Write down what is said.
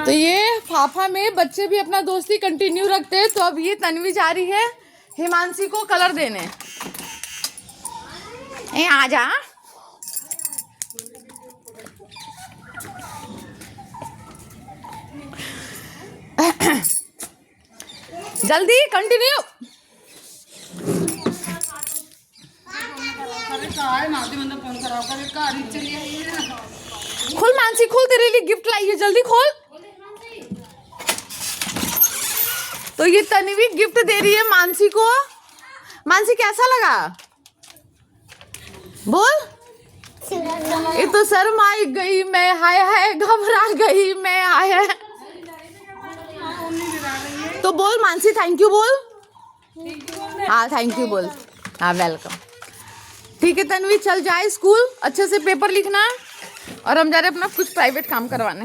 तो ये फाफा में बच्चे भी अपना दोस्ती कंटिन्यू रखते हैं। तो अब ये तन्वी जा रही है हिमांशी को कलर देने। ए आजा। जल्दी कंटिन्यू। खोल मानसी खोल, तेरे लिए गिफ्ट लाई है, जल्दी खोल। तो ये तन्वी गिफ्ट दे रही है मानसी को। मानसी कैसा लगा बोल। ये तो शर्मा गई मैं, हाय हाय घबरा गई मैं, हाय हाय। तो बोल मानसी थैंक यू बोल। हाँ थैंक यू बोल। हाँ वेलकम। ठीक है तन्वी चल जाए स्कूल, अच्छे से पेपर लिखना। और हम जा रहे हैं अपना कुछ प्राइवेट काम करवाने।